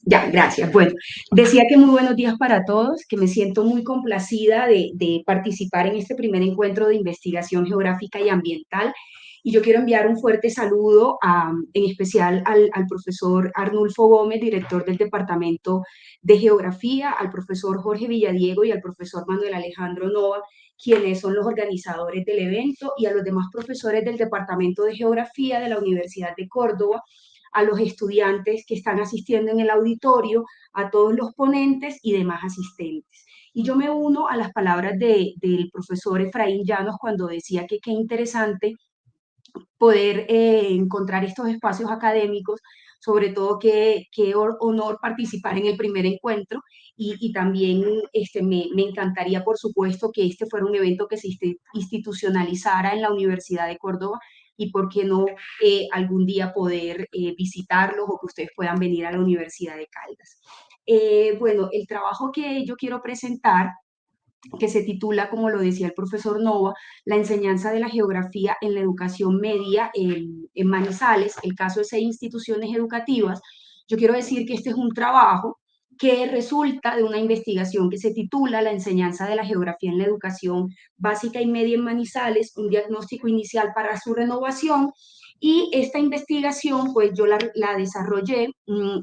Ya, gracias. Bueno, decía que muy buenos días para todos, que me siento muy complacida de participar en este primer encuentro de investigación geográfica y ambiental. Y yo quiero enviar un fuerte saludo en especial al profesor Arnulfo Gómez, director del Departamento de Geografía, al profesor Jorge Villadiego y al profesor Manuel Alejandro Nova, quienes son los organizadores del evento, y a los demás profesores del Departamento de Geografía de la Universidad de Córdoba, a los estudiantes que están asistiendo en el auditorio, a todos los ponentes y demás asistentes. Y yo me uno a las palabras del profesor Efraín Llanos cuando decía que qué interesante poder encontrar estos espacios académicos, sobre todo qué honor participar en el primer encuentro y también me encantaría, por supuesto, que este fuera un evento que se institucionalizara en la Universidad de Córdoba y por qué no algún día poder visitarlos o que ustedes puedan venir a la Universidad de Caldas. Bueno, el trabajo que yo quiero presentar que se titula, como lo decía el profesor Nova, La enseñanza de la geografía en la educación media en Manizales, el caso de 6 instituciones educativas. Yo quiero decir que este es un trabajo que resulta de una investigación que se titula La enseñanza de la geografía en la educación básica y media en Manizales, un diagnóstico inicial para su renovación. Y esta investigación, pues yo la desarrollé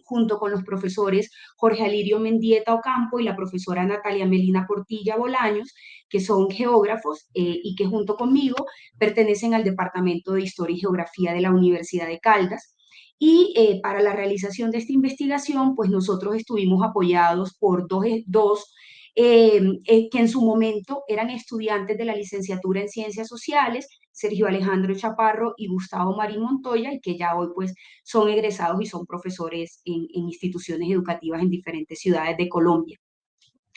junto con los profesores Jorge Alirio Mendieta Ocampo y la profesora Natalia Melina Portilla Bolaños, que son geógrafos y que junto conmigo pertenecen al Departamento de Historia y Geografía de la Universidad de Caldas. Y para la realización de esta investigación, pues nosotros estuvimos apoyados por dos que en su momento eran estudiantes de la licenciatura en Ciencias Sociales, Sergio Alejandro Chaparro y Gustavo Marín Montoya, y que ya hoy pues son egresados y son profesores en instituciones educativas en diferentes ciudades de Colombia.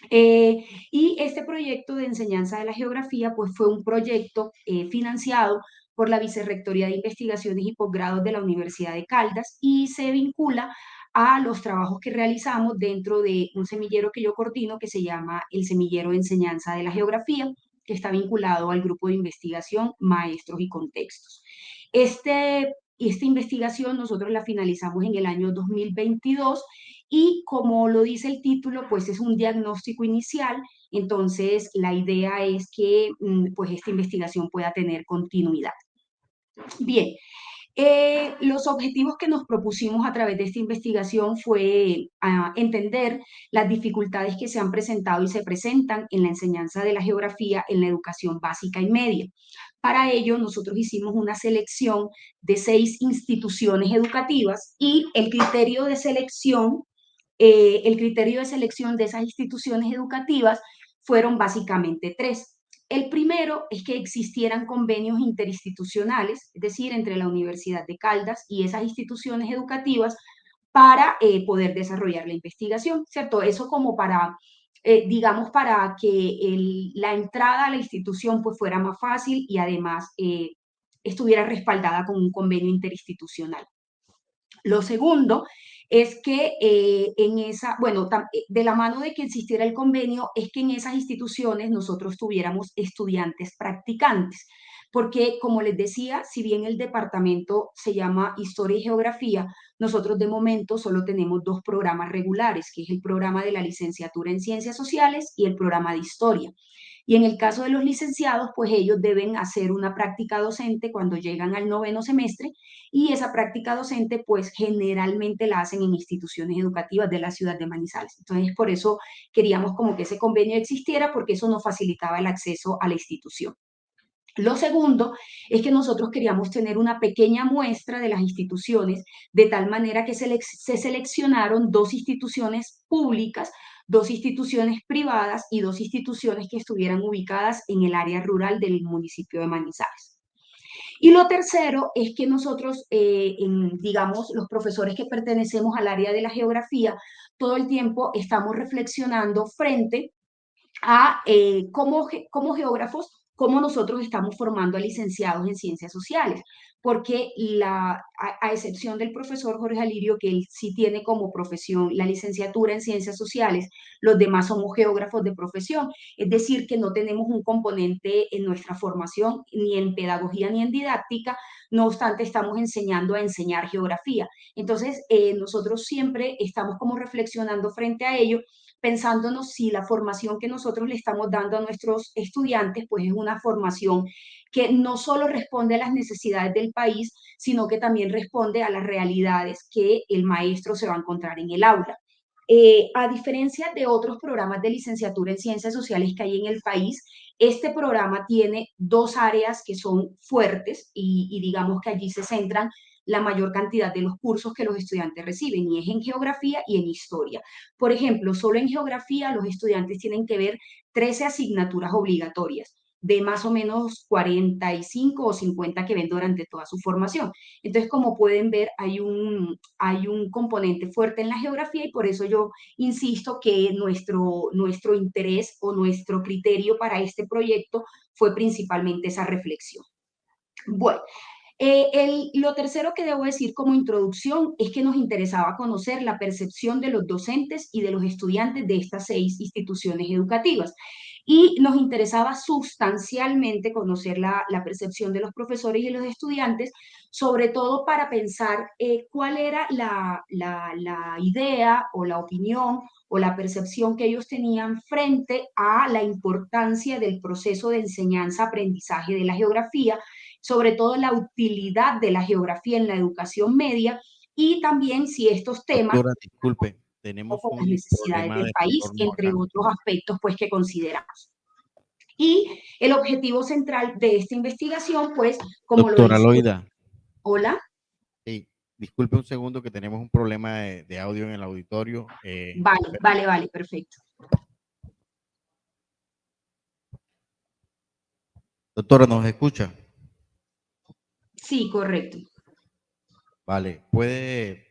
Y este proyecto de enseñanza de la geografía pues fue un proyecto financiado por la Vicerrectoría de Investigaciones y Posgrados de la Universidad de Caldas y se vincula a los trabajos que realizamos dentro de un semillero que yo coordino que se llama el Semillero de Enseñanza de la Geografía, que está vinculado al grupo de investigación Maestros y Contextos. Esta investigación nosotros la finalizamos en el año 2022 y como lo dice el título, pues es un diagnóstico inicial, entonces la idea es que pues esta investigación pueda tener continuidad. Bien, los objetivos que nos propusimos a través de esta investigación fue entender las dificultades que se han presentado y se presentan en la enseñanza de la geografía en la educación básica y media. Para ello, nosotros hicimos una selección de 6 instituciones educativas y el criterio de selección de esas instituciones educativas fueron básicamente tres. El primero es que existieran convenios interinstitucionales, es decir, entre la Universidad de Caldas y esas instituciones educativas para poder desarrollar la investigación, ¿cierto? Eso como para, digamos, para que la entrada a la institución pues fuera más fácil y además estuviera respaldada con un convenio interinstitucional. Lo segundo es que bueno, de la mano de que existiera el convenio, es que en esas instituciones nosotros tuviéramos estudiantes practicantes, porque como les decía, si bien el departamento se llama Historia y Geografía, nosotros de momento solo tenemos 2 programas regulares, que es el programa de la licenciatura en Ciencias Sociales y el programa de Historia. Y en el caso de los licenciados, pues ellos deben hacer una práctica docente cuando llegan al 9º semestre y esa práctica docente pues generalmente la hacen en instituciones educativas de la ciudad de Manizales. Entonces por eso queríamos como que ese convenio existiera porque eso nos facilitaba el acceso a la institución. Lo segundo es que nosotros queríamos tener una pequeña muestra de las instituciones, de tal manera que se seleccionaron 2 instituciones públicas, 2 instituciones privadas y 2 instituciones que estuvieran ubicadas en el área rural del municipio de Manizales. Y lo tercero es que nosotros, digamos, los profesores que pertenecemos al área de la geografía, todo el tiempo estamos reflexionando frente a como geógrafos, cómo nosotros estamos formando a licenciados en ciencias sociales, porque a excepción del profesor Jorge Alirio, que él sí tiene como profesión la licenciatura en ciencias sociales, los demás somos geógrafos de profesión, es decir, que no tenemos un componente en nuestra formación, ni en pedagogía ni en didáctica, no obstante estamos enseñando a enseñar geografía. Entonces, nosotros siempre estamos como reflexionando frente a ello, pensándonos si la formación que nosotros le estamos dando a nuestros estudiantes, pues es una formación que no solo responde a las necesidades del país, sino que también responde a las realidades que el maestro se va a encontrar en el aula. A diferencia de otros programas de licenciatura en ciencias sociales que hay en el país, este programa tiene dos áreas que son fuertes y digamos que allí se centran la mayor cantidad de los cursos que los estudiantes reciben, y es en geografía y en historia. Por ejemplo, solo en geografía los estudiantes tienen que ver 13 asignaturas obligatorias de más o menos 45 o 50 que ven durante toda su formación. Entonces, como pueden ver, hay un componente fuerte en la geografía, y por eso yo insisto que nuestro interés o nuestro criterio para este proyecto fue principalmente esa reflexión. Bueno, lo tercero que debo decir como introducción es que nos interesaba conocer la percepción de los docentes y de los estudiantes de estas 6 instituciones educativas. Y nos interesaba sustancialmente conocer la percepción de los profesores y los estudiantes, sobre todo para pensar cuál era la idea o la opinión o la percepción que ellos tenían frente a la importancia del proceso de enseñanza-aprendizaje de la geografía, sobre todo la utilidad de la geografía en la educación media, y también si estos temas Doctora, disculpe, tenemos con las un necesidades problema del de país, retorno entre acá. otros aspectos pues que consideramos. Y el objetivo central de esta investigación, pues, como lo Doctora dice, Loida, hola, sí, disculpe un segundo que tenemos un problema de audio en el auditorio. vale, perfecto. Doctora, ¿nos escucha? Sí, correcto. Vale, puede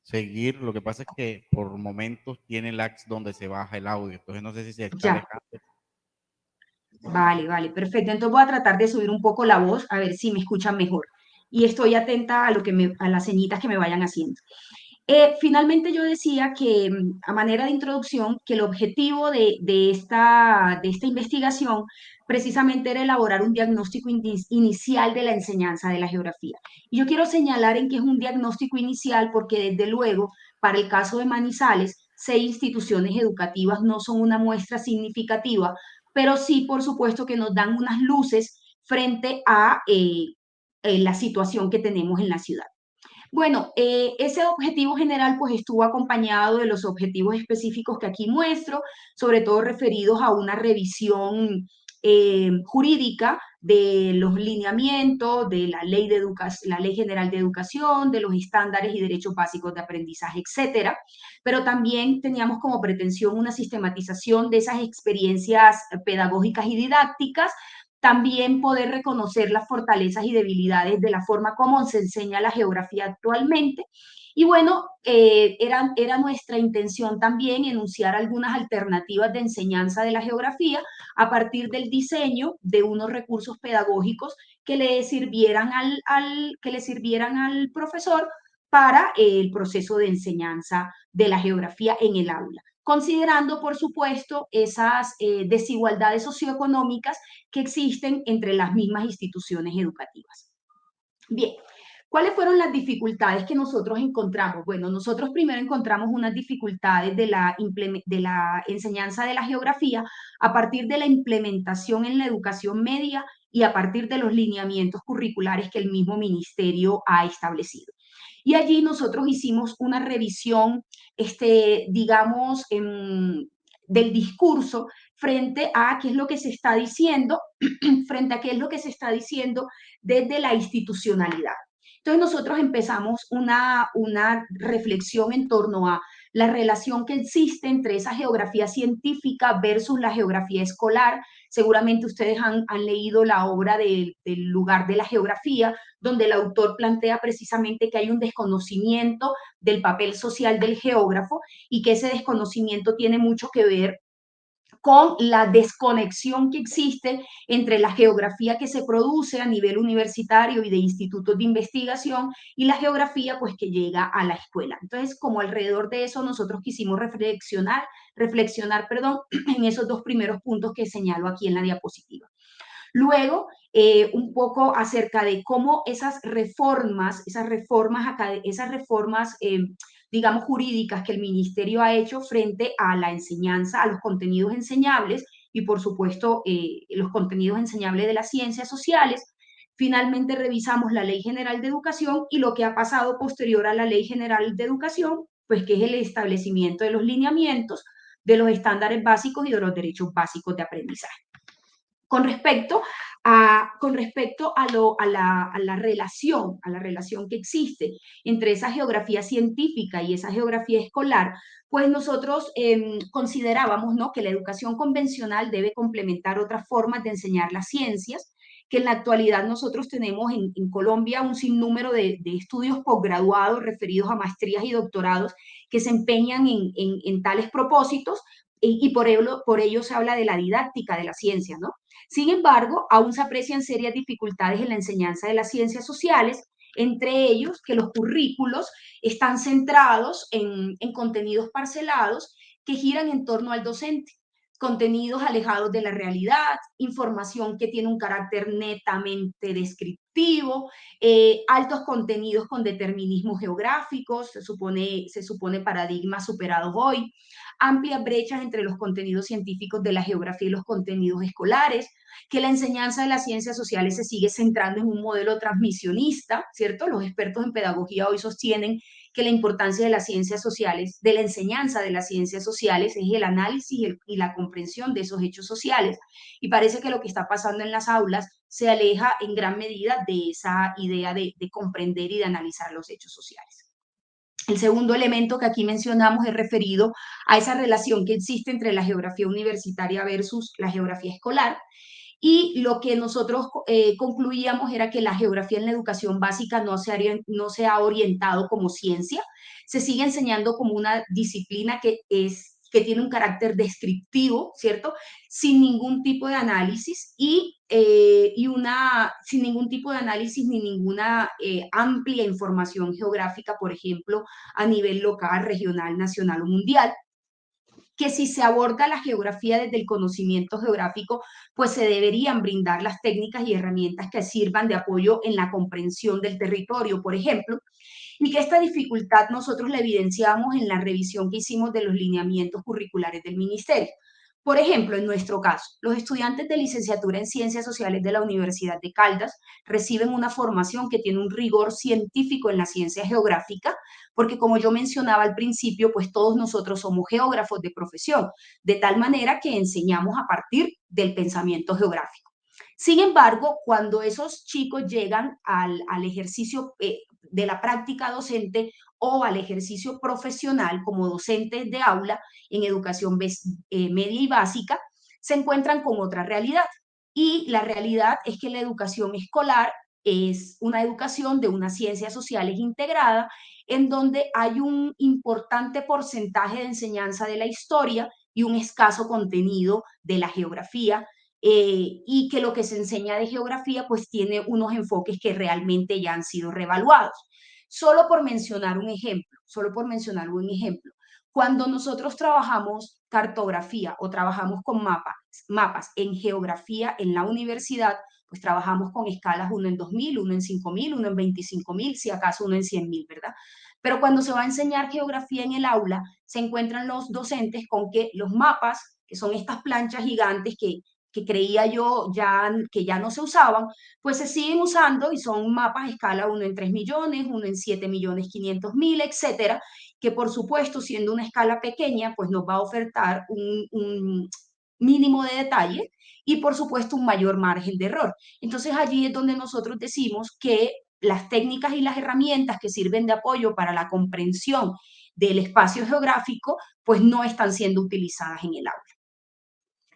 seguir. Lo que pasa es que por momentos tiene lags donde se baja el audio, entonces no sé si se está Ya, alejando. vale, perfecto. Entonces voy a tratar de subir un poco la voz a ver si me escuchan mejor. Y estoy atenta a a las señitas que me vayan haciendo. Finalmente yo decía que, a manera de introducción, que el objetivo de esta investigación precisamente era elaborar un diagnóstico inicial de la enseñanza de la geografía. Y yo quiero señalar en que es un diagnóstico inicial porque, desde luego, para el caso de Manizales, 6 instituciones educativas no son una muestra significativa, pero sí, por supuesto, que nos dan unas luces frente a la situación que tenemos en la ciudad. Bueno, ese objetivo general pues estuvo acompañado de los objetivos específicos que aquí muestro, sobre todo referidos a una revisión jurídica de los lineamientos de la ley, la Ley General de Educación, de los estándares y derechos básicos de aprendizaje, etcétera. Pero también teníamos como pretensión una sistematización de esas experiencias pedagógicas y didácticas, también poder reconocer las fortalezas y debilidades de la forma como se enseña la geografía actualmente. Y bueno, era nuestra intención también enunciar algunas alternativas de enseñanza de la geografía a partir del diseño de unos recursos pedagógicos que que le sirvieran al profesor para el proceso de enseñanza de la geografía en el aula, considerando, por supuesto, esas desigualdades socioeconómicas que existen entre las mismas instituciones educativas. Bien, ¿cuáles fueron las dificultades que nosotros encontramos? Bueno, nosotros primero encontramos unas dificultades de la enseñanza de la geografía a partir de la implementación en la educación media y a partir de los lineamientos curriculares que el mismo ministerio ha establecido. Y allí nosotros hicimos una revisión, digamos, del discurso frente a qué es lo que se está diciendo, frente a qué es lo que se está diciendo desde la institucionalidad. Entonces nosotros empezamos una reflexión en torno a la relación que existe entre esa geografía científica versus la geografía escolar. Seguramente ustedes han leído la obra del lugar de la geografía, donde el autor plantea precisamente que hay un desconocimiento del papel social del geógrafo y que ese desconocimiento tiene mucho que ver con la desconexión que existe entre la geografía que se produce a nivel universitario y de institutos de investigación y la geografía pues que llega a la escuela. Entonces, como alrededor de eso nosotros quisimos reflexionar, perdón, en esos dos primeros puntos que señalo aquí en la diapositiva. Luego, un poco acerca de cómo esas reformas digamos, jurídicas que el ministerio ha hecho frente a la enseñanza, a los contenidos enseñables y, por supuesto, los contenidos enseñables de las ciencias sociales. Finalmente revisamos la Ley General de Educación y lo que ha pasado posterior a la Ley General de Educación, pues que es el establecimiento de los lineamientos, de los estándares básicos y de los derechos básicos de aprendizaje. A la relación que existe entre esa geografía científica y esa geografía escolar, pues nosotros considerábamos, ¿no?, que la educación convencional debe complementar otras formas de enseñar las ciencias, que en la actualidad nosotros tenemos en Colombia un sinnúmero de estudios posgraduados referidos a maestrías y doctorados que se empeñan en tales propósitos, y por ello se habla de la didáctica de la ciencia, ¿no? Sin embargo, aún se aprecian serias dificultades en la enseñanza de las ciencias sociales, entre ellos que los currículos están centrados en contenidos parcelados que giran en torno al docente, contenidos alejados de la realidad, información que tiene un carácter netamente descriptivo, altos contenidos con determinismos geográficos, se supone paradigmas superados hoy, amplias brechas entre los contenidos científicos de la geografía y los contenidos escolares, que la enseñanza de las ciencias sociales se sigue centrando en un modelo transmisionista, ¿cierto? Los expertos en pedagogía hoy sostienen que la importancia de las ciencias sociales, de la enseñanza de las ciencias sociales, es el análisis y la comprensión de esos hechos sociales. Y parece que lo que está pasando en las aulas se aleja en gran medida de esa idea de comprender y de analizar los hechos sociales. El segundo elemento que aquí mencionamos es referido a esa relación que existe entre la geografía universitaria versus la geografía escolar. Y lo que nosotros concluíamos era que la geografía en la educación básica no se ha orientado como ciencia, se sigue enseñando como una disciplina que tiene un carácter descriptivo, ¿cierto? Sin ningún tipo de análisis sin ningún tipo de análisis ni ninguna amplia información geográfica, por ejemplo, a nivel local, regional, nacional o mundial, que si se aborda la geografía desde el conocimiento geográfico, pues se deberían brindar las técnicas y herramientas que sirvan de apoyo en la comprensión del territorio, por ejemplo, y que esta dificultad nosotros la evidenciamos en la revisión que hicimos de los lineamientos curriculares del ministerio. Por ejemplo, en nuestro caso, los estudiantes de licenciatura en Ciencias Sociales de la Universidad de Caldas reciben una formación que tiene un rigor científico en la ciencia geográfica, porque como yo mencionaba al principio, pues todos nosotros somos geógrafos de profesión, de tal manera que enseñamos a partir del pensamiento geográfico. Sin embargo, cuando esos chicos llegan al ejercicio de la práctica docente o al ejercicio profesional como docentes de aula en educación media y básica, se encuentran con otra realidad. Y la realidad es que la educación escolar es una educación de unas ciencias sociales integrada, en donde hay un importante porcentaje de enseñanza de la historia y un escaso contenido de la geografía, y que lo que se enseña de geografía pues tiene unos enfoques que realmente ya han sido revaluados. Solo por mencionar un ejemplo, cuando nosotros trabajamos cartografía o trabajamos con mapas en geografía en la universidad, pues trabajamos con escalas uno en 2000, uno en 5000, uno en 25.000, si acaso uno en 100.000, ¿verdad? Pero cuando se va a enseñar geografía en el aula, se encuentran los docentes con que los mapas, que son estas planchas gigantes que creía yo que ya no se usaban, pues se siguen usando y son mapas a escala 1 en 3 millones, 1 en 7.500.000, etcétera, que por supuesto, siendo una escala pequeña, pues nos va a ofertar un mínimo de detalle y por supuesto un mayor margen de error. Entonces allí es donde nosotros decimos que las técnicas y las herramientas que sirven de apoyo para la comprensión del espacio geográfico, pues no están siendo utilizadas en el aula.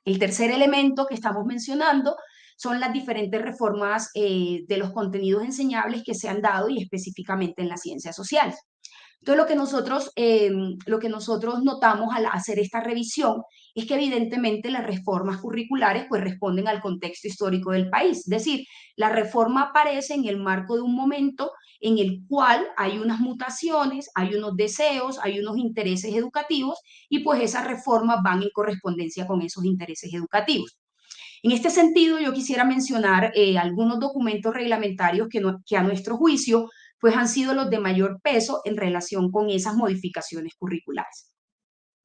El tercer elemento que estamos mencionando son las diferentes reformas de los contenidos enseñables que se han dado y específicamente en las ciencias sociales. Entonces, lo que nosotros notamos al hacer esta revisión es que evidentemente las reformas curriculares pues responden al contexto histórico del país. Es decir, la reforma aparece en el marco de un momento en el cual hay unas mutaciones, hay unos deseos, hay unos intereses educativos y pues esas reformas van en correspondencia con esos intereses educativos. En este sentido, yo quisiera mencionar algunos documentos reglamentarios que a nuestro juicio pues han sido los de mayor peso en relación con esas modificaciones curriculares.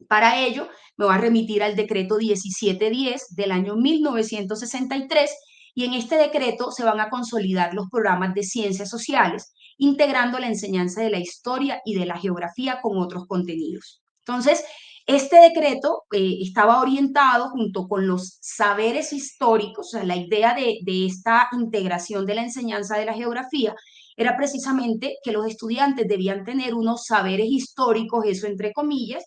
Para ello, me voy a remitir al decreto 1710 del año 1963 y en este decreto se van a consolidar los programas de ciencias sociales, integrando la enseñanza de la historia y de la geografía con otros contenidos. Entonces, este decreto estaba orientado junto con los saberes históricos, o sea, la idea de esta integración de la enseñanza de la geografía era precisamente que los estudiantes debían tener unos saberes históricos, eso entre comillas,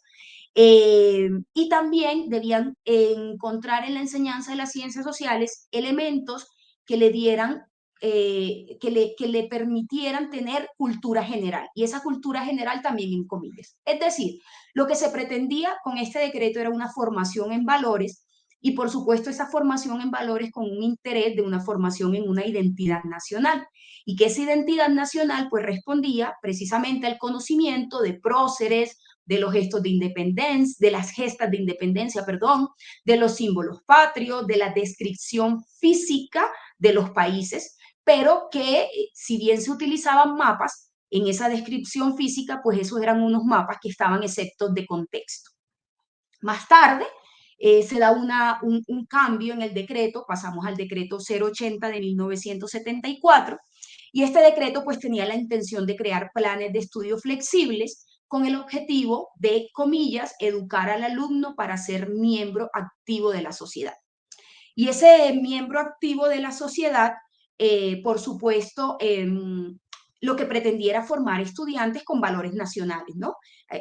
y también debían encontrar en la enseñanza de las ciencias sociales elementos que le dieran, que le permitieran tener cultura general. Y esa cultura general también en comillas. Es decir, lo que se pretendía con este decreto era una formación en valores y por supuesto esa formación en valores con un interés de una formación en una identidad nacional. Y que esa identidad nacional pues respondía precisamente al conocimiento de próceres, de los gestos de independencia, de las gestas de independencia, perdón, de los símbolos patrios, de la descripción física de los países, pero que si bien se utilizaban mapas en esa descripción física, pues esos eran unos mapas que estaban exentos de contexto. Más tarde, se da un cambio en el decreto, pasamos al decreto 080 de 1974, y este decreto pues tenía la intención de crear planes de estudio flexibles con el objetivo de, comillas, educar al alumno para ser miembro activo de la sociedad. Y ese miembro activo de la sociedad, por supuesto, lo que pretendía era formar estudiantes con valores nacionales, ¿no?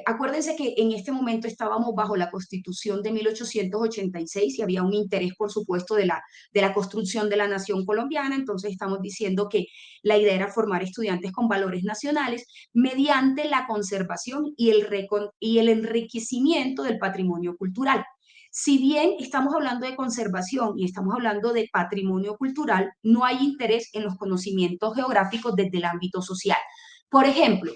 Acuérdense que en este momento estábamos bajo la Constitución de 1886 y había un interés, por supuesto, de la construcción de la nación colombiana, entonces estamos diciendo que la idea era formar estudiantes con valores nacionales mediante la conservación y el enriquecimiento del patrimonio cultural. Si bien estamos hablando de conservación y estamos hablando de patrimonio cultural, no hay interés en los conocimientos geográficos desde el ámbito social. Por ejemplo,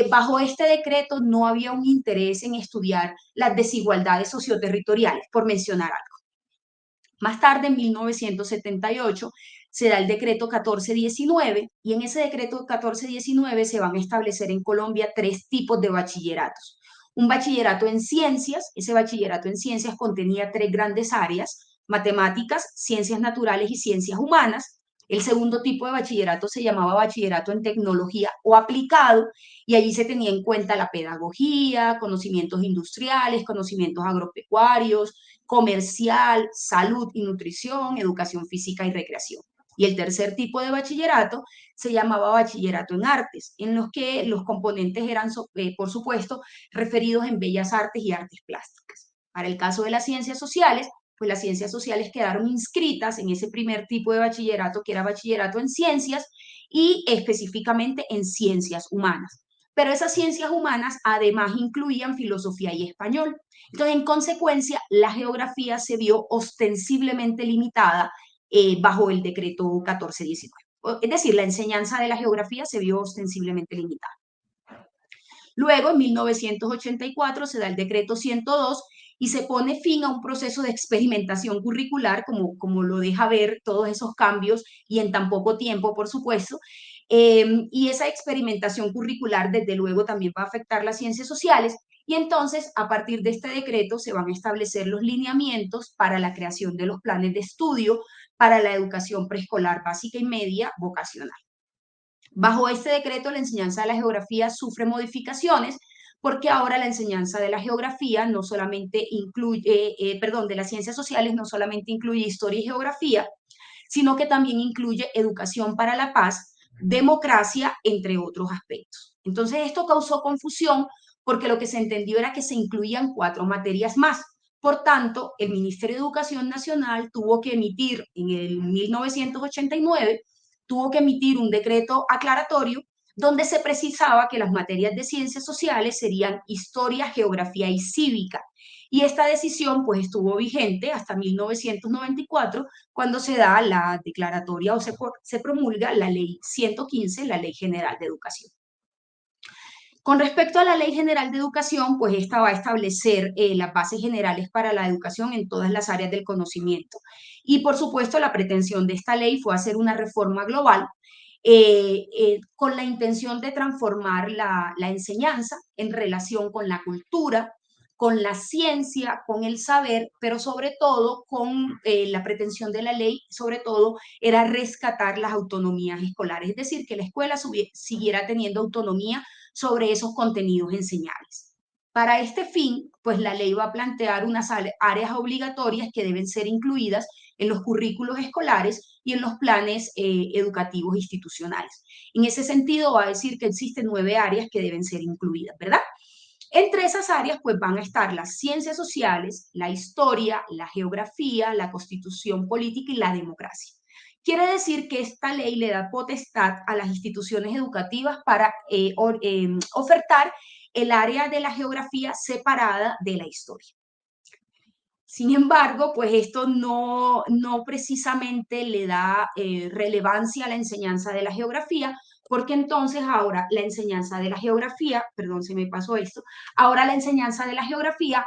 bajo este decreto no había un interés en estudiar las desigualdades socioterritoriales, por mencionar algo. Más tarde, en 1978, se da el decreto 1419 y en ese decreto 1419 se van a establecer en Colombia 3 tipos de bachilleratos. Un bachillerato en ciencias, ese bachillerato en ciencias contenía 3 grandes áreas: matemáticas, ciencias naturales y ciencias humanas. El segundo tipo de bachillerato se llamaba bachillerato en tecnología o aplicado y allí se tenía en cuenta la pedagogía, conocimientos industriales, conocimientos agropecuarios, comercial, salud y nutrición, educación física y recreación. Y el tercer tipo de bachillerato se llamaba bachillerato en artes, en los que los componentes eran, por supuesto, referidos en bellas artes y artes plásticas. Para el caso de las ciencias sociales, pues las ciencias sociales quedaron inscritas en ese primer tipo de bachillerato, que era bachillerato en ciencias y específicamente en ciencias humanas. Pero esas ciencias humanas además incluían filosofía y español. Entonces, en consecuencia, la geografía se vio ostensiblemente limitada bajo el decreto 1419. Es decir, la enseñanza de la geografía se vio ostensiblemente limitada. Luego, en 1984, se da el decreto 102 y se pone fin a un proceso de experimentación curricular, como lo deja ver todos esos cambios y en tan poco tiempo, por supuesto. Y esa experimentación curricular, desde luego, también va a afectar las ciencias sociales. Y entonces, a partir de este decreto, se van a establecer los lineamientos para la creación de los planes de estudio para la educación preescolar básica y media vocacional. Bajo este decreto, la enseñanza de la geografía sufre modificaciones porque ahora la enseñanza de la geografía no solamente incluye, de las ciencias sociales no solamente incluye historia y geografía, sino que también incluye educación para la paz, democracia, entre otros aspectos. Entonces, esto causó confusión porque lo que se entendió era que se incluían 4 materias más. Por tanto, el Ministerio de Educación Nacional tuvo que emitir en el 1989 tuvo que emitir un decreto aclaratorio donde se precisaba que las materias de ciencias sociales serían historia, geografía y cívica. Y esta decisión pues estuvo vigente hasta 1994, cuando se da la declaratoria se promulga la ley 115, la Ley General de Educación. Con respecto a la Ley General de Educación, pues esta va a establecer las bases generales para la educación en todas las áreas del conocimiento. Y por supuesto, la pretensión de esta ley fue hacer una reforma global con la intención de transformar la enseñanza en relación con la cultura, con la ciencia, con el saber, pero sobre todo con la pretensión de la ley, sobre todo era rescatar las autonomías escolares, es decir, que la escuela siguiera teniendo autonomía sobre esos contenidos enseñables. Para este fin, pues la ley va a plantear unas áreas obligatorias que deben ser incluidas en los currículos escolares y en los planes educativos institucionales. En ese sentido, va a decir que existen 9 áreas que deben ser incluidas, ¿verdad? Entre esas áreas, pues van a estar las ciencias sociales, la historia, la geografía, la constitución política y la democracia. Quiere decir que esta ley le da potestad a las instituciones educativas para ofertar el área de la geografía separada de la historia. Sin embargo, pues esto no precisamente le da relevancia a la enseñanza de la geografía, porque entonces ahora la enseñanza de la geografía, perdón, se me pasó esto, ahora la enseñanza de la geografía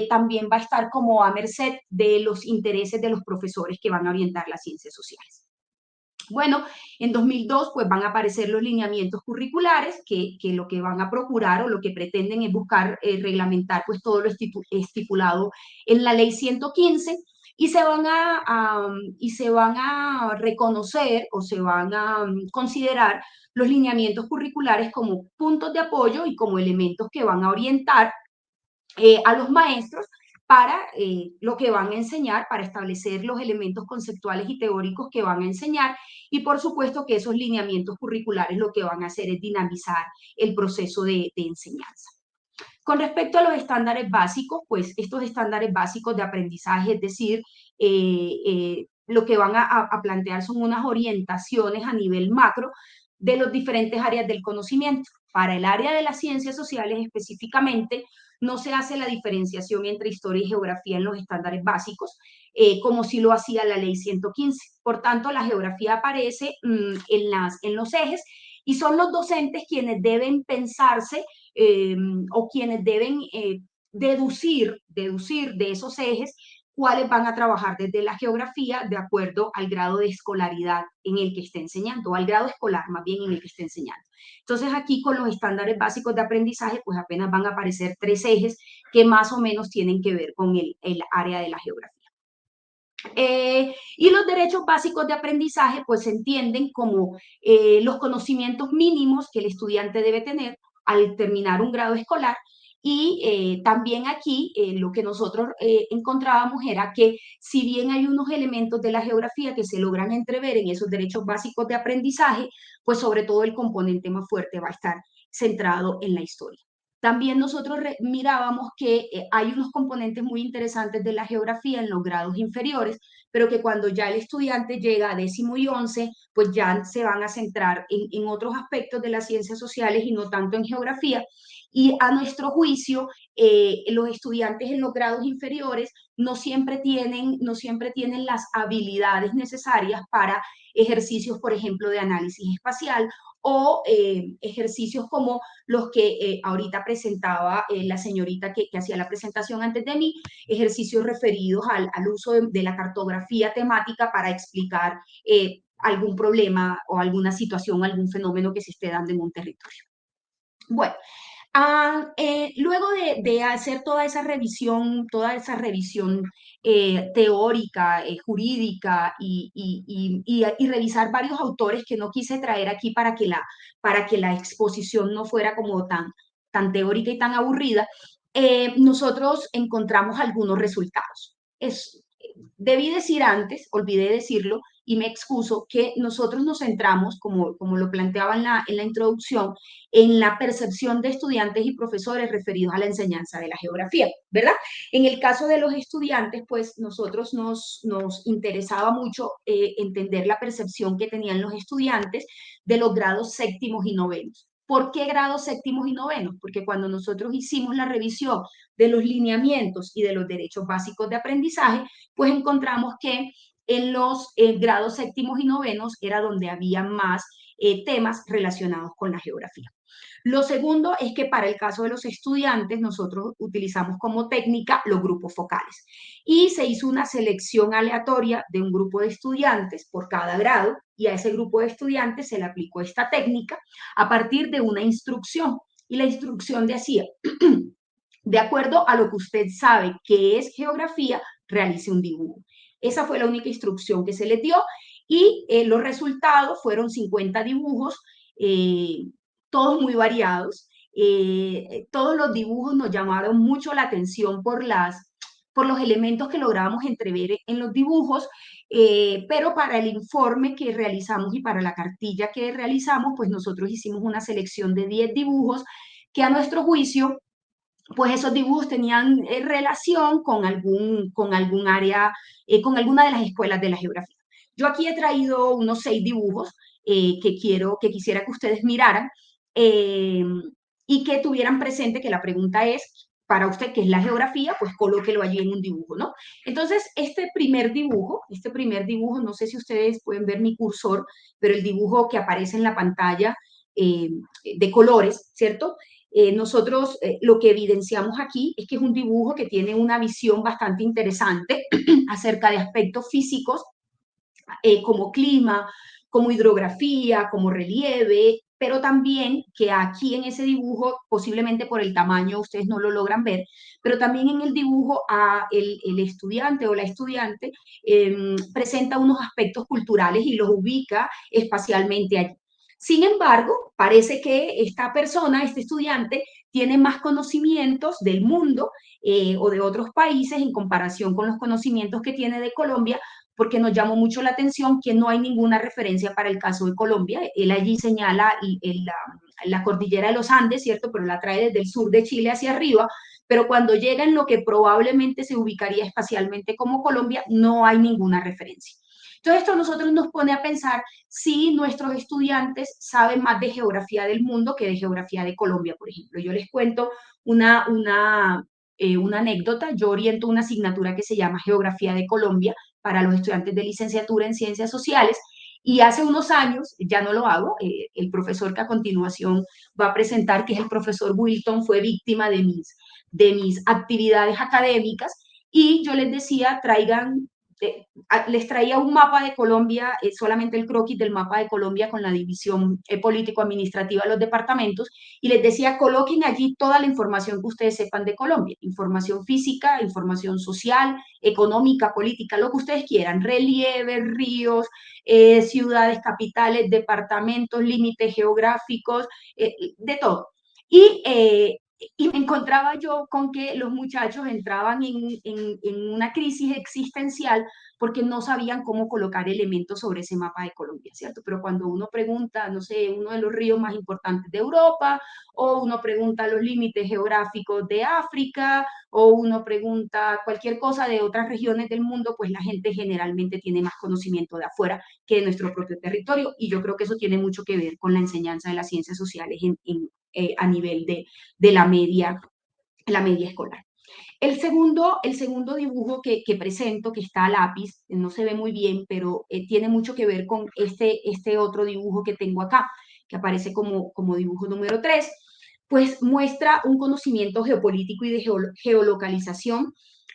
también va a estar como a merced de los intereses de los profesores que van a orientar las ciencias sociales. Bueno, en 2002 pues van a aparecer los lineamientos curriculares que lo que van a procurar o lo que pretenden es buscar reglamentar pues todo lo estipulado en la ley 115 y se van a reconocer o se van a considerar los lineamientos curriculares como puntos de apoyo y como elementos que van a orientar a los maestros para lo que van a enseñar, para establecer los elementos conceptuales y teóricos que van a enseñar y por supuesto que esos lineamientos curriculares lo que van a hacer es dinamizar el proceso de enseñanza. Con respecto a los estándares básicos, pues estos estándares básicos de aprendizaje, es decir, lo que van a plantear son unas orientaciones a nivel macro de las diferentes áreas del conocimiento. Para el área de las ciencias sociales específicamente, no se hace la diferenciación entre historia y geografía en los estándares básicos, como si lo hacía la ley 115. Por tanto, la geografía aparece en los ejes y son los docentes quienes deben pensarse o quienes deben deducir de esos ejes cuáles van a trabajar desde la geografía de acuerdo al grado de escolaridad en el que esté enseñando, o al grado escolar más bien en el que esté enseñando. Entonces aquí con los estándares básicos de aprendizaje, pues apenas van a aparecer 3 ejes que más o menos tienen que ver con el área de la geografía. Y los derechos básicos de aprendizaje pues se entienden como los conocimientos mínimos que el estudiante debe tener al terminar un grado escolar y también aquí lo que nosotros encontrábamos era que si bien hay unos elementos de la geografía que se logran entrever en esos derechos básicos de aprendizaje, pues sobre todo el componente más fuerte va a estar centrado en la historia. También nosotros mirábamos que hay unos componentes muy interesantes de la geografía en los grados inferiores, pero que cuando ya el estudiante llega a 10º y 11, pues ya se van a centrar en otros aspectos de las ciencias sociales y no tanto en geografía. Y a nuestro juicio, los estudiantes en los grados inferiores no siempre tienen las habilidades necesarias para ejercicios, por ejemplo, de análisis espacial o ejercicios como los que ahorita presentaba la señorita que hacía la presentación antes de mí, ejercicios referidos al uso de la cartografía temática para explicar algún problema o alguna situación, algún fenómeno que se esté dando en un territorio. Bueno, luego de hacer toda esa revisión teórica, jurídica y revisar varios autores que no quise traer aquí para que la exposición no fuera como tan teórica y tan aburrida, nosotros encontramos algunos resultados. Debí decir antes, olvidé decirlo, y me excuso, que nosotros nos centramos, como lo planteaba en la introducción, en la percepción de estudiantes y profesores referidos a la enseñanza de la geografía, ¿verdad? En el caso de los estudiantes, pues nosotros nos interesaba mucho entender la percepción que tenían los estudiantes de los grados séptimos y novenos. ¿Por qué grados séptimos y novenos? Porque cuando nosotros hicimos la revisión de los lineamientos y de los derechos básicos de aprendizaje, pues encontramos que en los grados séptimos y novenos era donde había más temas relacionados con la geografía. Lo segundo es que para el caso de los estudiantes, nosotros utilizamos como técnica los grupos focales. Y se hizo una selección aleatoria de un grupo de estudiantes por cada grado, y a ese grupo de estudiantes se le aplicó esta técnica a partir de una instrucción. Y la instrucción decía, de acuerdo a lo que usted sabe que es geografía, realice un dibujo. Esa fue la única instrucción que se les dio, y los resultados fueron 50 dibujos, eh, todos muy variados. Todos los dibujos nos llamaron mucho la atención por los elementos que lográbamos entrever en los dibujos, pero para el informe que realizamos y para la cartilla que realizamos, pues nosotros hicimos una selección de 10 dibujos que a nuestro juicio pues esos dibujos tenían relación con algún área, con alguna de las escuelas de la geografía. Yo aquí he traído unos 6 dibujos que quisiera que ustedes miraran, eh, y que tuvieran presente que la pregunta es, para usted, ¿qué es la geografía? Pues colóquelo allí en un dibujo, ¿no? Entonces, este primer dibujo, no sé si ustedes pueden ver mi cursor, pero el dibujo que aparece en la pantalla eh, de colores, ¿cierto? Nosotros lo que evidenciamos aquí es que es un dibujo que tiene una visión bastante interesante acerca de aspectos físicos, como clima, como hidrografía, como relieve, pero también que aquí en ese dibujo, posiblemente por el tamaño ustedes no lo logran ver, pero también en el dibujo el estudiante o la estudiante presenta unos aspectos culturales y los ubica espacialmente allí. Sin embargo, parece que esta persona, este estudiante, tiene más conocimientos del mundo o de otros países en comparación con los conocimientos que tiene de Colombia, porque nos llamó mucho la atención que no hay ninguna referencia para el caso de Colombia. Él allí señala la cordillera de los Andes, ¿cierto? Pero la trae desde el sur de Chile hacia arriba, pero cuando llega en lo que probablemente se ubicaría espacialmente como Colombia, no hay ninguna referencia. Entonces, esto a nosotros nos pone a pensar si nuestros estudiantes saben más de geografía del mundo que de geografía de Colombia, por ejemplo. Yo les cuento una anécdota. Yo oriento una asignatura que se llama Geografía de Colombia para los estudiantes de licenciatura en Ciencias Sociales, y hace unos años, ya no lo hago, el profesor que a continuación va a presentar, que es el profesor Wilton, fue víctima de mis actividades académicas, y yo les decía, traigan les traía un mapa de Colombia, solamente el croquis del mapa de Colombia con la división político-administrativa de los departamentos, y les decía, coloquen allí toda la información que ustedes sepan de Colombia, información física, información social, económica, política, lo que ustedes quieran, relieve, ríos, ciudades, capitales, departamentos, límites geográficos, de todo. Y y me encontraba yo con que los muchachos entraban en una crisis existencial porque no sabían cómo colocar elementos sobre ese mapa de Colombia, ¿cierto? Pero cuando uno pregunta, no sé, uno de los ríos más importantes de Europa, o uno pregunta los límites geográficos de África, o uno pregunta cualquier cosa de otras regiones del mundo, pues la gente generalmente tiene más conocimiento de afuera que de nuestro propio territorio, y yo creo que eso tiene mucho que ver con la enseñanza de las ciencias sociales a nivel de la media escolar. El segundo dibujo que presento, que está a lápiz, no se ve muy bien, pero tiene mucho que ver con este otro dibujo que tengo acá, que aparece como dibujo número 3, pues muestra un conocimiento geopolítico y de geolocalización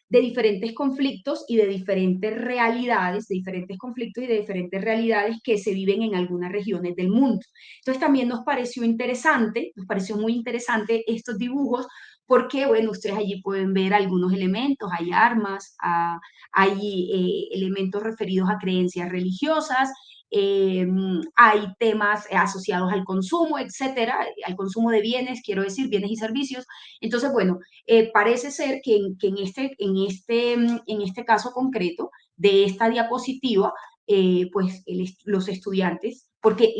de diferentes conflictos y de diferentes realidades, de diferentes conflictos y de diferentes realidades que se viven en algunas regiones del mundo. Entonces también nos pareció interesante, nos pareció muy interesante estos dibujos, porque, bueno, ustedes allí pueden ver algunos elementos, hay armas, hay elementos referidos a creencias religiosas, hay temas asociados al consumo, etcétera, al consumo de bienes, quiero decir, bienes y servicios. Entonces, bueno, parece ser que en este caso concreto de esta diapositiva, pues los estudiantes, porque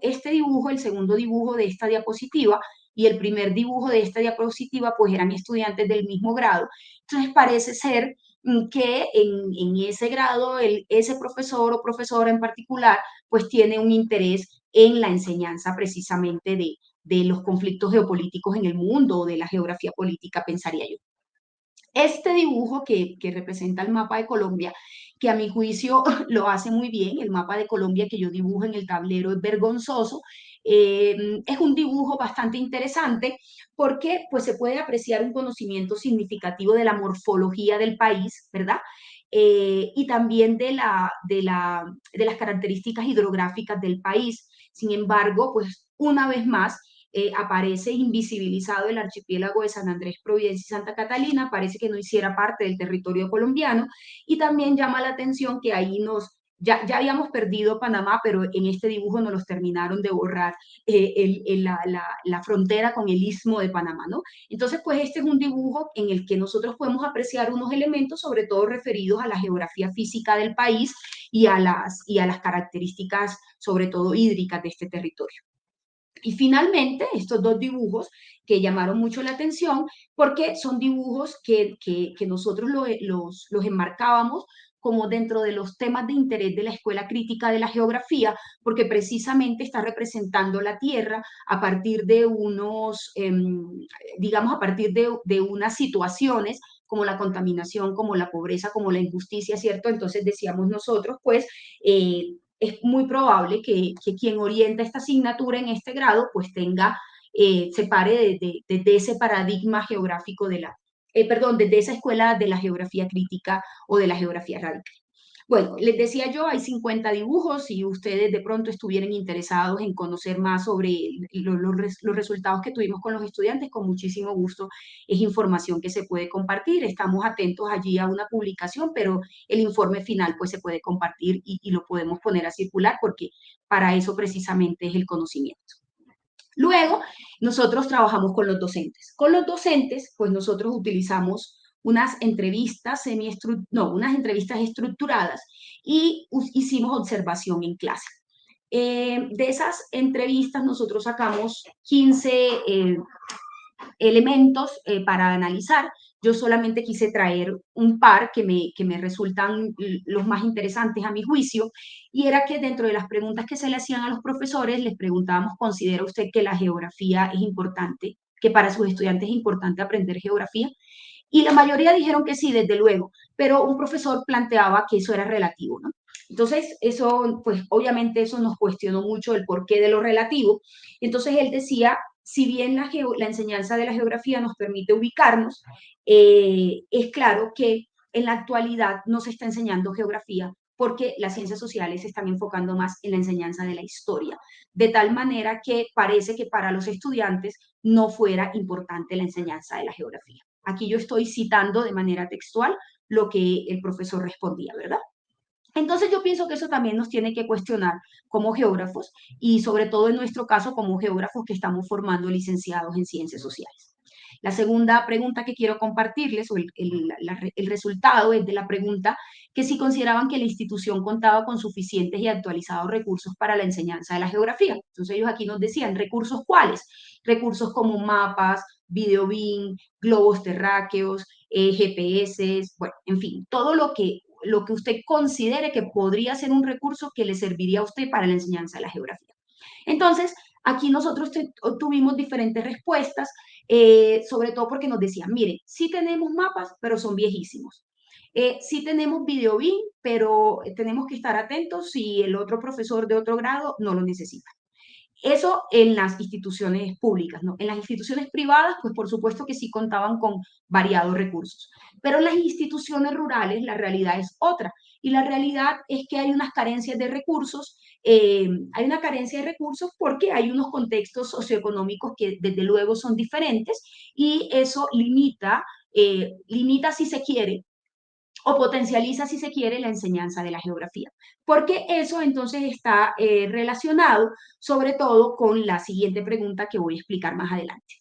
este dibujo, el segundo dibujo de esta diapositiva y el primer dibujo de esta diapositiva, pues eran estudiantes del mismo grado. Entonces parece ser que en ese grado ese profesor o profesora en particular pues tiene un interés en la enseñanza precisamente de los conflictos geopolíticos en el mundo o de la geografía política, pensaría yo. Este dibujo que representa el mapa de Colombia, que a mi juicio lo hace muy bien, el mapa de Colombia que yo dibujo en el tablero es vergonzoso, Es un dibujo bastante interesante porque pues, se puede apreciar un conocimiento significativo de la morfología del país, ¿verdad? Y también de las características hidrográficas del país. Sin embargo, pues una vez más, aparece invisibilizado el archipiélago de San Andrés, Providencia y Santa Catalina, parece que no hiciera parte del territorio colombiano, y también llama la atención que ahí ya habíamos perdido Panamá, pero en este dibujo nos los terminaron de borrar la frontera con el istmo de Panamá, ¿no? Entonces, pues este es un dibujo en el que nosotros podemos apreciar unos elementos, sobre todo referidos a la geografía física del país y a las características, sobre todo hídricas, de este territorio. Y finalmente, estos dos dibujos que llamaron mucho la atención porque son dibujos que nosotros los enmarcábamos como dentro de los temas de interés de la Escuela Crítica de la Geografía, porque precisamente está representando la Tierra a partir de digamos, a partir de unas situaciones como la contaminación, como la pobreza, como la injusticia, ¿cierto? Entonces decíamos nosotros, pues, es muy probable que quien orienta esta asignatura en este grado pues se pare de ese paradigma geográfico perdón, desde esa escuela de la geografía crítica o de la geografía radical. Bueno, les decía yo, hay 50 dibujos y ustedes de pronto estuvieran interesados en conocer más sobre los resultados que tuvimos con los estudiantes, con muchísimo gusto es información que se puede compartir. Estamos atentos allí a una publicación, pero el informe final pues se puede compartir y lo podemos poner a circular porque para eso precisamente es el conocimiento. Luego, nosotros trabajamos con los docentes. Con los docentes, pues nosotros utilizamos unas entrevistas estructuradas y hicimos observación en clase. De esas entrevistas nosotros sacamos 15 elementos para analizar. Yo solamente quise traer un par que me resultan los más interesantes a mi juicio, y era que dentro de las preguntas que se le hacían a los profesores, les preguntábamos, ¿considera usted que la geografía es importante, que para sus estudiantes es importante aprender geografía? Y la mayoría dijeron que sí, desde luego, pero un profesor planteaba que eso era relativo, ¿no? Entonces, eso, pues obviamente eso nos cuestionó mucho el porqué de lo relativo. Entonces, él decía, si bien la enseñanza de la geografía nos permite ubicarnos, es claro que en la actualidad no se está enseñando geografía porque las ciencias sociales se están enfocando más en la enseñanza de la historia, de tal manera que parece que para los estudiantes no fuera importante la enseñanza de la geografía. Aquí yo estoy citando de manera textual lo que el profesor respondía, ¿verdad? Entonces yo pienso que eso también nos tiene que cuestionar como geógrafos y sobre todo en nuestro caso como geógrafos que estamos formando licenciados en ciencias sociales. La segunda pregunta que quiero compartirles, o el resultado es de la pregunta que si consideraban que la institución contaba con suficientes y actualizados recursos para la enseñanza de la geografía. Entonces ellos aquí nos decían, ¿recursos cuáles? Recursos como mapas, videobin, globos terráqueos, GPS, bueno, en fin, todo lo que usted considere que podría ser un recurso que le serviría a usted para la enseñanza de la geografía. Entonces, aquí nosotros tuvimos diferentes respuestas, sobre todo porque nos decían, miren, sí tenemos mapas, pero son viejísimos. Sí tenemos videobin, pero tenemos que estar atentos si el otro profesor de otro grado no lo necesita. Eso en las instituciones públicas, ¿no? En las instituciones privadas, pues por supuesto que sí contaban con variados recursos. Pero en las instituciones rurales la realidad es otra. Y la realidad es que hay unas carencias de recursos, hay una carencia de recursos porque hay unos contextos socioeconómicos que desde luego son diferentes y eso limita si se quiere o potencializa, si se quiere, la enseñanza de la geografía. Porque eso entonces está relacionado sobre todo con la siguiente pregunta que voy a explicar más adelante.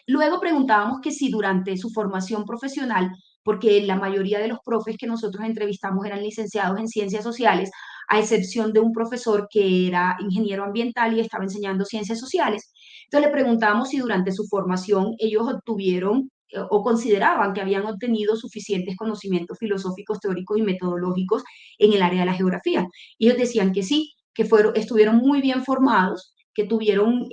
Luego preguntábamos que si durante su formación profesional, porque la mayoría de los profes que nosotros entrevistamos eran licenciados en ciencias sociales, a excepción de un profesor que era ingeniero ambiental y estaba enseñando ciencias sociales. Entonces le preguntábamos si durante su formación ellos obtuvieron o consideraban que habían obtenido suficientes conocimientos filosóficos, teóricos y metodológicos en el área de la geografía. Y ellos decían que sí, estuvieron muy bien formados, que tuvieron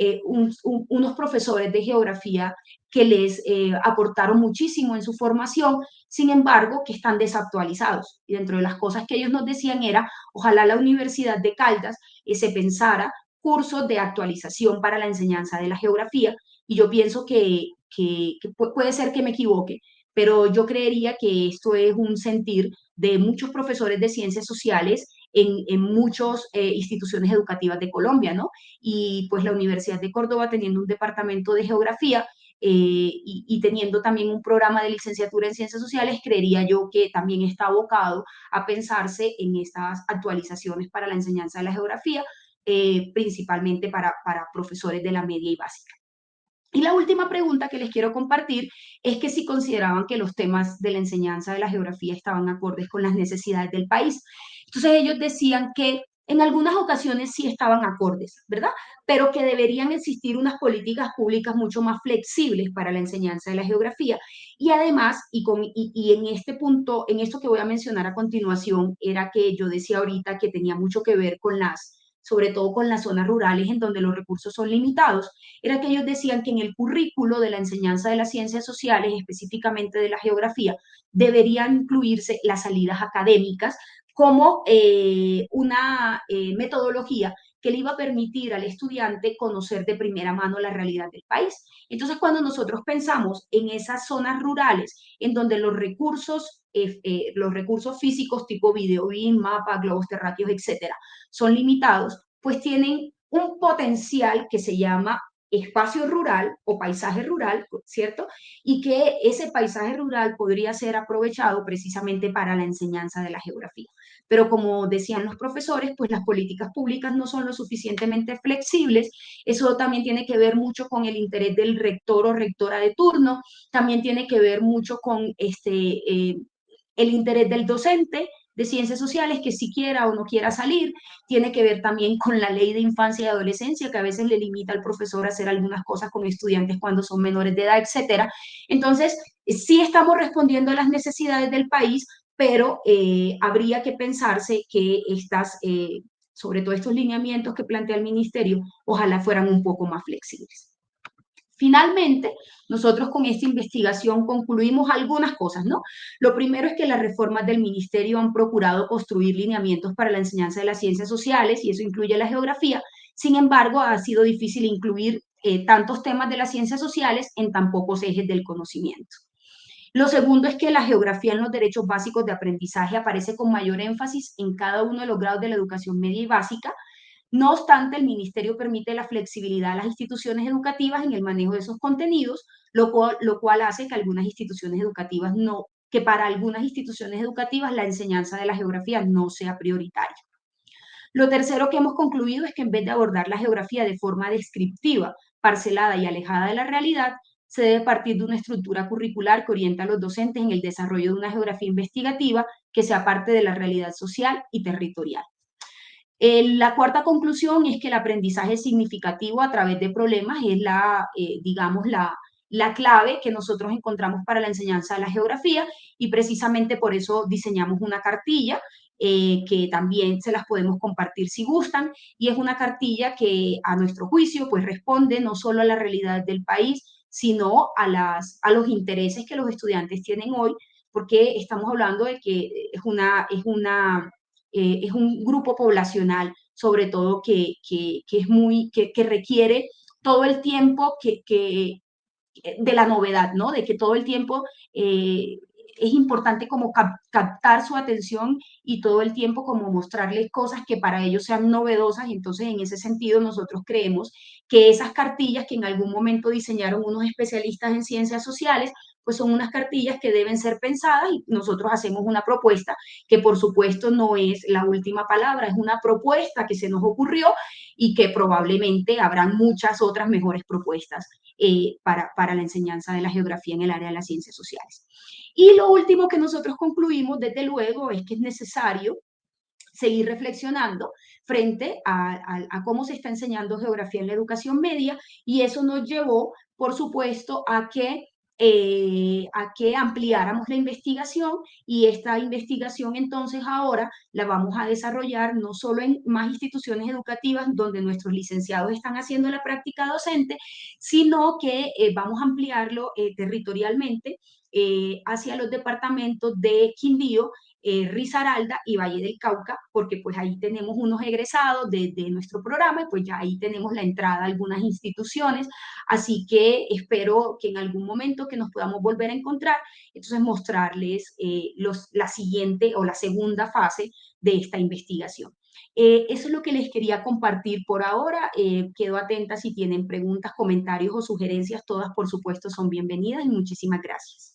unos profesores de geografía que les aportaron muchísimo en su formación, sin embargo, que están desactualizados. Y dentro de las cosas que ellos nos decían era, ojalá la Universidad de Caldas se pensara cursos de actualización para la enseñanza de la geografía, y yo pienso que puede ser que me equivoque, pero yo creería que esto es un sentir de muchos profesores de ciencias sociales en muchas instituciones educativas de Colombia, ¿no? Y pues la Universidad de Córdoba, teniendo un departamento de geografía, y teniendo también un programa de licenciatura en ciencias sociales, creería yo que también está abocado a pensarse en estas actualizaciones para la enseñanza de la geografía, principalmente para profesores de la media y básica. Y la última pregunta que les quiero compartir es que si consideraban que los temas de la enseñanza de la geografía estaban acordes con las necesidades del país. Entonces ellos decían que en algunas ocasiones sí estaban acordes, ¿verdad? Pero que deberían existir unas políticas públicas mucho más flexibles para la enseñanza de la geografía. Y además, y en este punto, en esto que voy a mencionar a continuación, era que yo decía ahorita que tenía mucho que ver con sobre todo con las zonas rurales en donde los recursos son limitados, era que ellos decían que en el currículo de la enseñanza de las ciencias sociales, específicamente de la geografía, deberían incluirse las salidas académicas como una metodología que le iba a permitir al estudiante conocer de primera mano la realidad del país. Entonces, cuando nosotros pensamos en esas zonas rurales, en donde los recursos físicos tipo video, BIM, mapa, globos terráqueos, etcétera, son limitados, pues tienen un potencial que se llama espacio rural o paisaje rural, ¿cierto? Y que ese paisaje rural podría ser aprovechado precisamente para la enseñanza de la geografía. Pero como decían los profesores, pues las políticas públicas no son lo suficientemente flexibles. Eso también tiene que ver mucho con el interés del rector o rectora de turno, también tiene que ver mucho con el interés del docente de ciencias sociales, que si quiera o no quiera salir, tiene que ver también con la ley de infancia y adolescencia, que a veces le limita al profesor a hacer algunas cosas con estudiantes cuando son menores de edad, etcétera. Entonces, sí estamos respondiendo a las necesidades del país, pero habría que pensarse que sobre todo estos lineamientos que plantea el ministerio, ojalá fueran un poco más flexibles. Finalmente, nosotros con esta investigación concluimos algunas cosas, ¿no? Lo primero es que las reformas del ministerio han procurado construir lineamientos para la enseñanza de las ciencias sociales, y eso incluye la geografía. Sin embargo, ha sido difícil incluir tantos temas de las ciencias sociales en tan pocos ejes del conocimiento. Lo segundo es que la geografía en los derechos básicos de aprendizaje aparece con mayor énfasis en cada uno de los grados de la educación media y básica. No obstante, el ministerio permite la flexibilidad a las instituciones educativas en el manejo de esos contenidos, lo cual hace que algunas instituciones educativas no, que para algunas instituciones educativas la enseñanza de la geografía no sea prioritaria. Lo tercero que hemos concluido es que en vez de abordar la geografía de forma descriptiva, parcelada y alejada de la realidad, se debe partir de una estructura curricular que orienta a los docentes en el desarrollo de una geografía investigativa que sea parte de la realidad social y territorial. La cuarta conclusión es que el aprendizaje significativo a través de problemas es digamos, la clave que nosotros encontramos para la enseñanza de la geografía, y precisamente por eso diseñamos una cartilla que también se las podemos compartir si gustan, y es una cartilla que a nuestro juicio pues responde no solo a la realidad del país, sino a los intereses que los estudiantes tienen hoy, porque estamos hablando de que es un grupo poblacional, sobre todo que requiere todo el tiempo de la novedad, ¿no? De que todo el tiempo es importante como captar su atención y todo el tiempo como mostrarles cosas que para ellos sean novedosas. Entonces, en ese sentido, nosotros creemos que esas cartillas que en algún momento diseñaron unos especialistas en ciencias sociales, pues son unas cartillas que deben ser pensadas, y nosotros hacemos una propuesta que por supuesto no es la última palabra, es una propuesta que se nos ocurrió y que probablemente habrán muchas otras mejores propuestas para la enseñanza de la geografía en el área de las ciencias sociales. Y lo último que nosotros concluimos, desde luego, es que es necesario seguir reflexionando frente a cómo se está enseñando geografía en la educación media, y eso nos llevó, por supuesto, a que ampliáramos la investigación, y esta investigación entonces ahora la vamos a desarrollar no solo en más instituciones educativas donde nuestros licenciados están haciendo la práctica docente, sino que vamos a ampliarlo territorialmente hacia los departamentos de Quindío, Risaralda y Valle del Cauca, porque pues ahí tenemos unos egresados de nuestro programa y pues ya ahí tenemos la entrada a algunas instituciones, así que espero que en algún momento que nos podamos volver a encontrar, entonces mostrarles la siguiente o la segunda fase de esta investigación. Eso es lo que les quería compartir por ahora. Quedo atenta si tienen preguntas, comentarios o sugerencias. Todas, por supuesto, son bienvenidas y muchísimas gracias.